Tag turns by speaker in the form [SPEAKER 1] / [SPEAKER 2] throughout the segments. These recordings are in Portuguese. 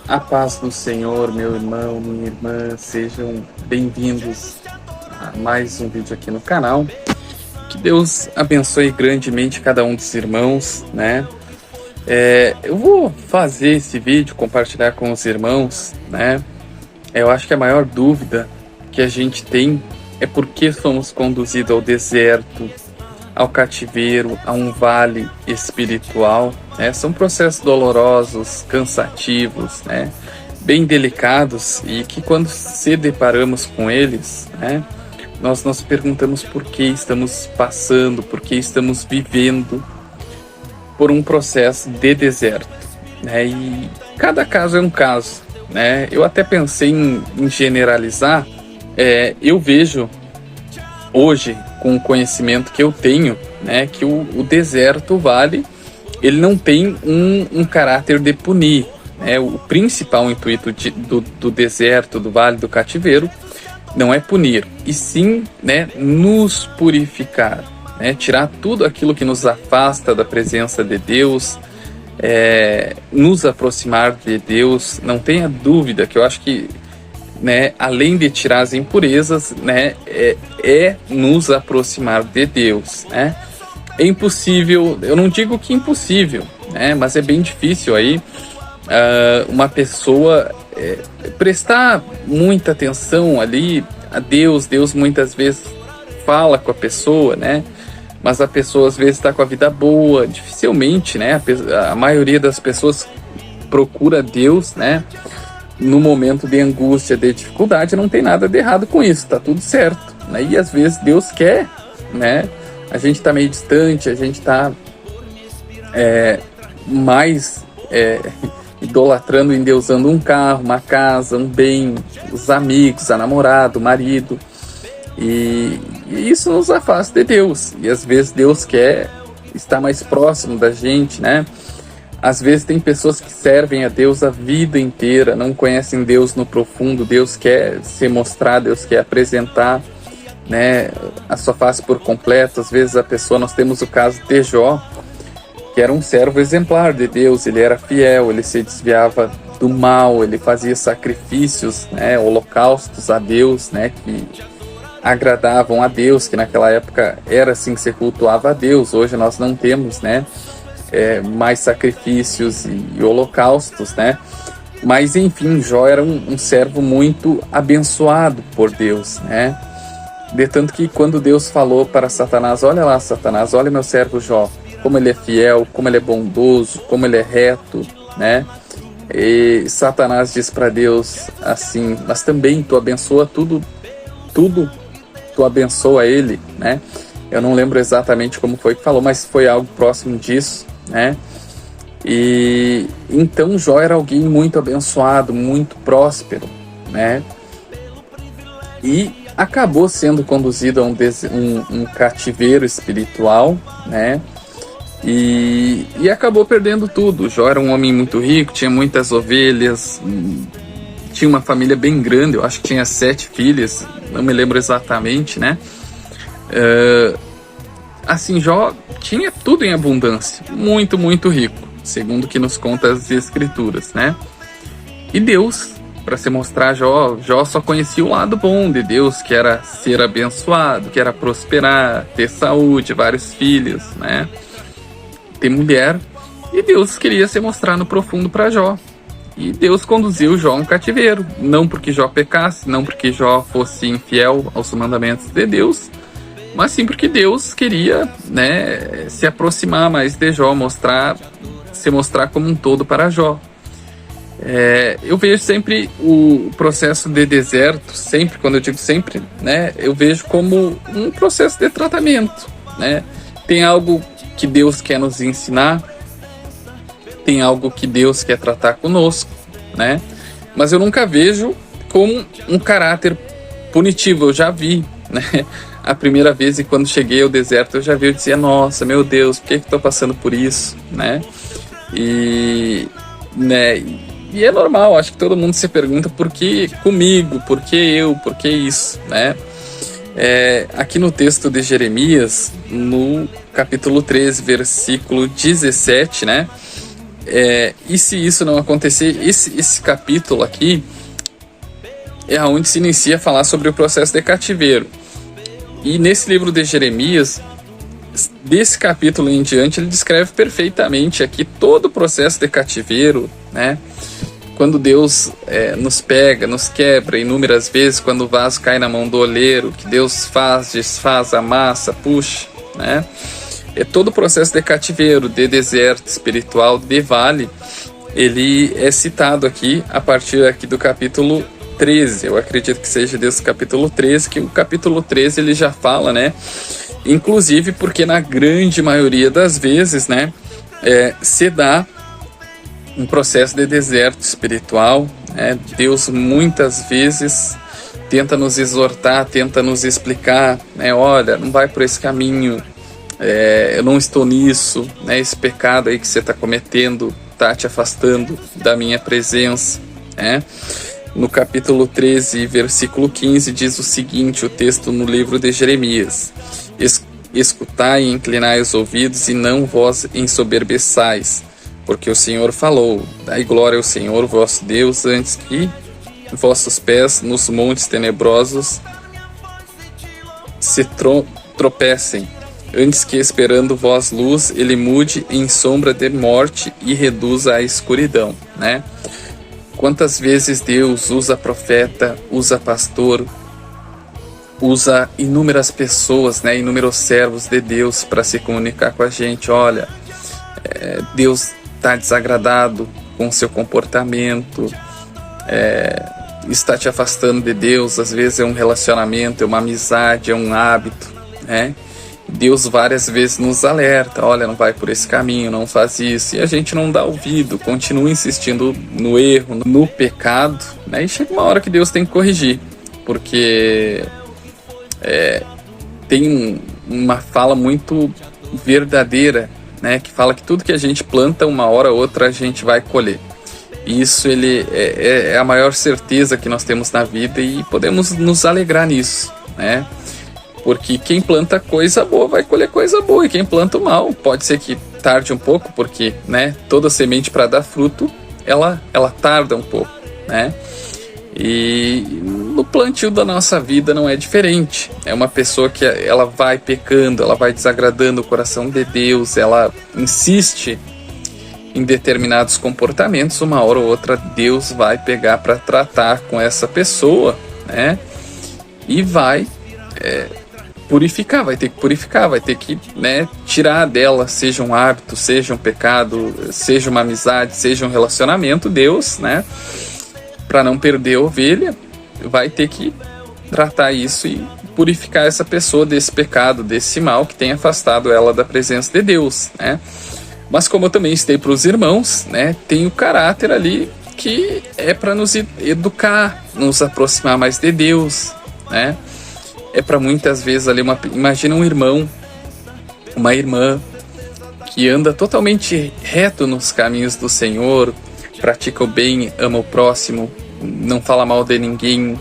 [SPEAKER 1] A paz do Senhor, meu irmão, minha irmã, sejam bem-vindos a mais um vídeo aqui no canal. Que Deus abençoe grandemente cada um dos irmãos, né? Eu vou fazer esse vídeo, compartilhar com os irmãos, né? Eu acho que a maior dúvida que a gente tem é por que fomos conduzidos ao deserto, ao cativeiro, a um vale espiritual, né? São processos dolorosos, cansativos, né? Bem delicados, e que quando se deparamos com eles, né, nós nos perguntamos por que estamos passando, por que estamos vivendo por um processo de deserto, né? E cada caso é um caso, né? Eu até pensei em generalizar. Eu vejo hoje, com o conhecimento que eu tenho, né, que o deserto, o vale, ele não tem um caráter de punir, né? O principal intuito do deserto, do vale, do cativeiro, não é punir, e sim, né, nos purificar, né? Tirar tudo aquilo que nos afasta da presença de Deus, nos aproximar de Deus. Não tenha dúvida que eu acho que, né, além de tirar as impurezas, né, nos aproximar de Deus, né? É impossível, eu não digo que impossível, né, mas é bem difícil aí uma pessoa prestar muita atenção ali a Deus. Deus muitas vezes fala com a pessoa, né, mas a pessoa às vezes está com a vida boa, dificilmente, né, a maioria das pessoas procura Deus, né, no momento de angústia, de dificuldade. Não tem nada de errado com isso, tá tudo certo, né? E às vezes Deus quer, né? A gente tá meio distante, a gente tá mais idolatrando, endeusando um carro, uma casa, um bem, os amigos, a namorada, o marido, e isso nos afasta de Deus. E às vezes Deus quer estar mais próximo da gente, né? Às vezes tem pessoas que servem a Deus a vida inteira, não conhecem Deus no profundo. Deus quer se mostrar, Deus quer apresentar, né, a sua face por completo. Às vezes nós temos o caso de Jó, que era um servo exemplar de Deus. Ele era fiel, ele se desviava do mal, ele fazia sacrifícios, né, holocaustos a Deus, né, que agradavam a Deus, que naquela época era assim que se cultuava a Deus. Hoje nós não temos, né, mais sacrifícios e holocaustos, né? Mas enfim, Jó era um servo muito abençoado por Deus, né? De tanto que quando Deus falou para Satanás: olha lá, Satanás, olha meu servo Jó, como ele é fiel, como ele é bondoso, como ele é reto, né? E Satanás diz para Deus assim: mas também tu abençoa tudo tu abençoa ele, né? Eu não lembro exatamente como foi que falou, mas foi algo próximo disso, né? E então Jó era alguém muito abençoado, muito próspero, né? E acabou sendo conduzido a um cativeiro espiritual, né? E acabou perdendo tudo. Jó era um homem muito rico, tinha muitas ovelhas, tinha uma família bem grande, eu acho que tinha 7 filhas, não me lembro exatamente, né? Assim, Jó tinha tudo em abundância, muito, muito rico, segundo o que nos conta as escrituras, né? E Deus, para se mostrar a Jó só conhecia o lado bom de Deus, que era ser abençoado, que era prosperar, ter saúde, vários filhos, né? Ter mulher. E Deus queria se mostrar no profundo para Jó. E Deus conduziu Jó a um cativeiro, não porque Jó pecasse, não porque Jó fosse infiel aos mandamentos de Deus, mas sim porque Deus queria, né, se aproximar mais de Jó, se mostrar como um todo para Jó. Eu vejo sempre o processo de deserto, sempre, quando eu digo sempre, né, eu vejo como um processo de tratamento, né? Tem algo que Deus quer nos ensinar, tem algo que Deus quer tratar conosco, né? Mas eu nunca vejo como um caráter punitivo. Eu já vi, né? A primeira vez, e quando cheguei ao deserto, eu já vi, eu dizia: nossa, meu Deus, por que estou passando por isso, né? E é normal, acho que todo mundo se pergunta: por que comigo, por que eu, por que isso, né? Aqui no texto de Jeremias, no capítulo 13, versículo 17, né? E se isso não acontecer, esse capítulo aqui é onde se inicia a falar sobre o processo de cativeiro. E nesse livro de Jeremias, desse capítulo em diante, ele descreve perfeitamente aqui todo o processo de cativeiro, né? Quando Deus nos pega, nos quebra inúmeras vezes, quando o vaso cai na mão do oleiro, que Deus faz, desfaz, amassa, puxa, né? É todo o processo de cativeiro, de deserto espiritual, de vale, ele é citado aqui a partir aqui do capítulo 13. Eu acredito que seja desse capítulo 13, que o capítulo 13 ele já fala, né? Inclusive porque na grande maioria das vezes, né, se dá um processo de deserto espiritual, né? Deus muitas vezes tenta nos exortar, tenta nos explicar, né? Olha, não vai por esse caminho, eu não estou nisso, né? Esse pecado aí que você está cometendo está te afastando da minha presença, né? No capítulo 13, versículo 15, diz o seguinte, o texto no livro de Jeremias: escutai e inclinai os ouvidos e não vos ensoberbeçais, porque o Senhor falou, dai glória ao Senhor vosso Deus, antes que vossos pés nos montes tenebrosos se tropecem, antes que esperando vós luz, ele mude em sombra de morte e reduza a escuridão, né? Quantas vezes Deus usa profeta, usa pastor, usa inúmeras pessoas, né, inúmeros servos de Deus para se comunicar com a gente. Olha, Deus está desagradado com o seu comportamento, está te afastando de Deus. Às vezes é um relacionamento, é uma amizade, é um hábito, né? Deus várias vezes nos alerta, olha, não vai por esse caminho, não faz isso, e a gente não dá ouvido, continua insistindo no erro, no pecado, né? E chega uma hora que Deus tem que corrigir, porque tem uma fala muito verdadeira, né, que fala que tudo que a gente planta, uma hora ou outra a gente vai colher. E isso é a maior certeza que nós temos na vida, e podemos nos alegrar nisso, né? Porque quem planta coisa boa vai colher coisa boa, e quem planta o mal, pode ser que tarde um pouco, porque, né, toda semente para dar fruto, ela tarda um pouco, né? E no plantio da nossa vida não é diferente. É uma pessoa que ela vai pecando, ela vai desagradando o coração de Deus, ela insiste em determinados comportamentos, uma hora ou outra Deus vai pegar para tratar com essa pessoa, né? E vai purificar, vai ter que, né, tirar dela, seja um hábito, seja um pecado, seja uma amizade, seja um relacionamento. Deus, né, para não perder a ovelha, vai ter que tratar isso e purificar essa pessoa desse pecado, desse mal que tem afastado ela da presença de Deus, né? Mas como eu também citei para os irmãos, né, tem o caráter ali que é para nos educar, nos aproximar mais de Deus, né? É para muitas vezes ali, imagina um irmão, uma irmã que anda totalmente reto nos caminhos do Senhor, pratica o bem, ama o próximo, não fala mal de ninguém,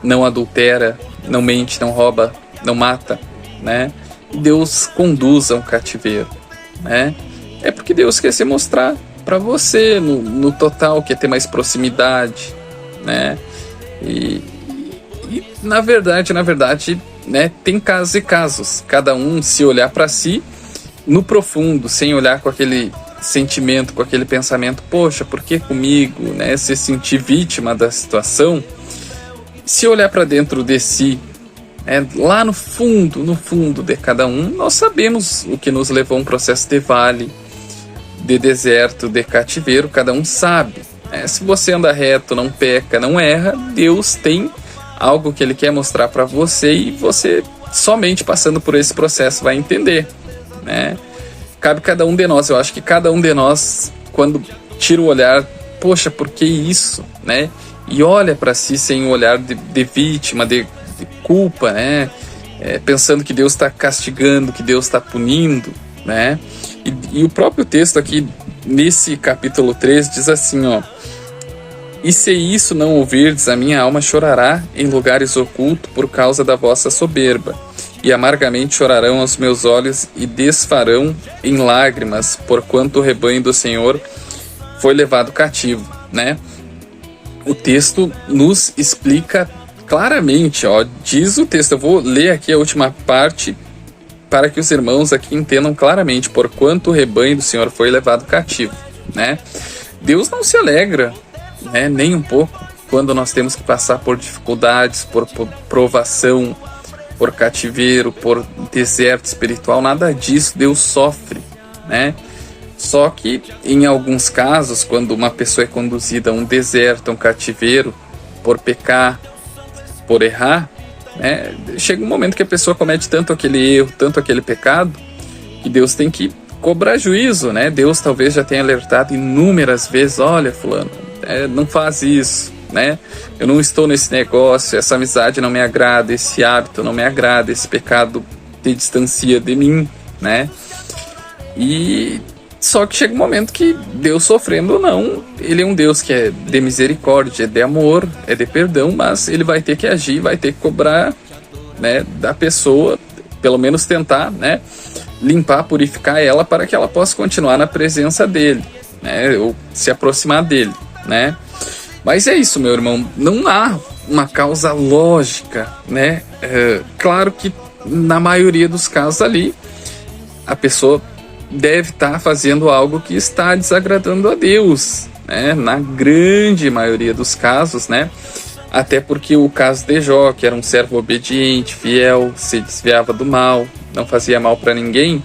[SPEAKER 1] não adultera, não mente, não rouba, não mata, né? Deus conduz a um cativeiro, né? É porque Deus quer se mostrar para você no total, quer ter mais proximidade, né? E na verdade, né, tem casos e casos. Cada um se olhar para si no profundo, sem olhar com aquele sentimento, com aquele pensamento, poxa, por que comigo, né? Se sentir vítima da situação, se olhar para dentro de si, lá no fundo de cada um, nós sabemos o que nos levou a um processo de vale, de deserto, de cativeiro. Cada um sabe. Se você anda reto, não peca, não erra, Deus tem algo que Ele quer mostrar para você, e você somente passando por esse processo vai entender, né? Cabe cada um de nós. Eu acho que cada um de nós, quando tira o olhar, poxa, por que isso, né? E olha para si sem o olhar de vítima, de culpa, né? Pensando que Deus está castigando, que Deus está punindo, né? E o próprio texto aqui, nesse capítulo 3, diz assim, ó: e se isso não ouvirdes, a minha alma chorará em lugares ocultos por causa da vossa soberba, e amargamente chorarão os meus olhos e desfarão em lágrimas, porquanto o rebanho do Senhor foi levado cativo, né? O texto nos explica claramente, ó, diz o texto, eu vou ler aqui a última parte para que os irmãos aqui entendam claramente, porquanto o rebanho do Senhor foi levado cativo, né? Deus não se alegra, né, nem um pouco, quando nós temos que passar por dificuldades, por provação, por cativeiro, por deserto espiritual, nada disso. Deus sofre, né? Só que em alguns casos, quando uma pessoa é conduzida a um deserto, a um cativeiro, por pecar, por errar, né, chega um momento que a pessoa comete tanto aquele erro, tanto aquele pecado, que Deus tem que cobrar juízo, né? Deus talvez já tenha alertado inúmeras vezes: olha, fulano, não faz isso, né? Eu não estou nesse negócio, essa amizade não me agrada, esse hábito não me agrada, esse pecado te distancia de mim, né? E só que chega um momento que Deus, sofrendo ou não, ele é um Deus que é de misericórdia, é de amor, é de perdão, mas ele vai ter que agir, vai ter que cobrar, né, da pessoa, pelo menos tentar, né, limpar, purificar ela para que ela possa continuar na presença dele, né, ou se aproximar dele, né. Mas é isso, meu irmão, não há uma causa lógica, né. Claro que na maioria dos casos ali, a pessoa deve estar fazendo algo que está desagradando a Deus, né? Na grande maioria dos casos, né? Até porque o caso de Jó, que era um servo obediente, fiel, se desviava do mal, não fazia mal para ninguém,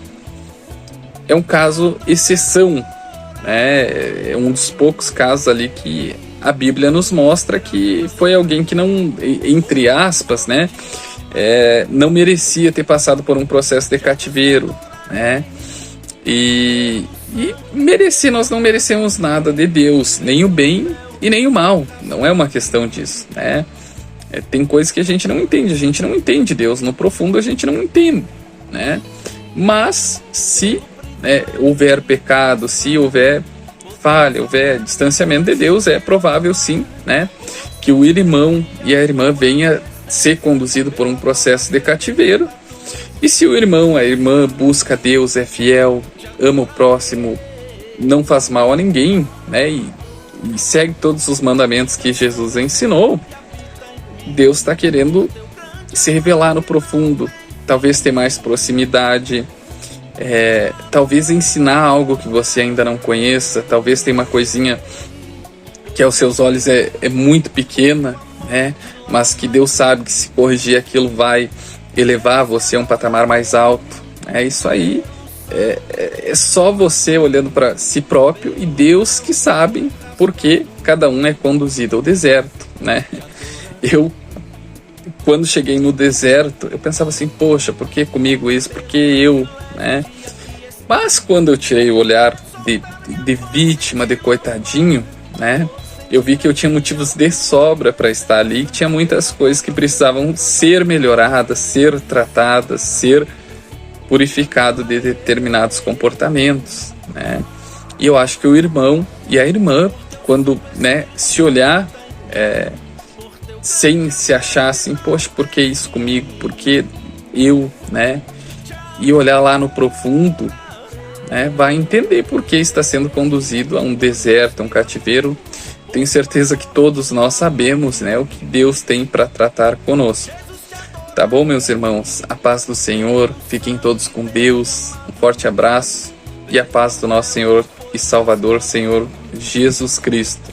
[SPEAKER 1] é um caso exceção, né? É um dos poucos casos ali que a Bíblia nos mostra que foi alguém que não, entre aspas, né? Não merecia ter passado por um processo de cativeiro, né? E merecer, nós não merecemos nada de Deus, nem o bem e nem o mal, não é uma questão disso, né? Tem coisas que a gente não entende Deus, no profundo a gente não entende, né? Mas se houver pecado, se houver falha, houver distanciamento de Deus, é provável sim, né, que o irmão e a irmã venha ser conduzido por um processo de cativeiro. E se o irmão, a irmã busca Deus, é fiel, ama o próximo, não faz mal a ninguém, né, e segue todos os mandamentos que Jesus ensinou, Deus está querendo se revelar no profundo, talvez ter mais proximidade, talvez ensinar algo que você ainda não conheça, talvez tenha uma coisinha que aos seus olhos é muito pequena, né, mas que Deus sabe que se corrigir aquilo vai elevar você a um patamar mais alto. É isso aí, é só você olhando para si próprio e Deus que sabe porque cada um é conduzido ao deserto, né? Eu, quando cheguei no deserto, eu pensava assim: poxa, por que comigo isso? Por que eu, né? Mas quando eu tirei o olhar de vítima, de coitadinho, né, eu vi que eu tinha motivos de sobra para estar ali, que tinha muitas coisas que precisavam ser melhoradas, ser tratadas, ser purificado de determinados comportamentos, né? E eu acho que o irmão e a irmã, quando, né, se olhar sem se achar assim: poxa, por que isso comigo? Por que eu, né? E olhar lá no profundo, né, vai entender por que está sendo conduzido a um deserto, a um cativeiro. Tenho certeza que todos nós sabemos, né, o que Deus tem para tratar conosco. Tá bom, meus irmãos? A paz do Senhor, fiquem todos com Deus, um forte abraço e a paz do nosso Senhor e Salvador, Senhor Jesus Cristo.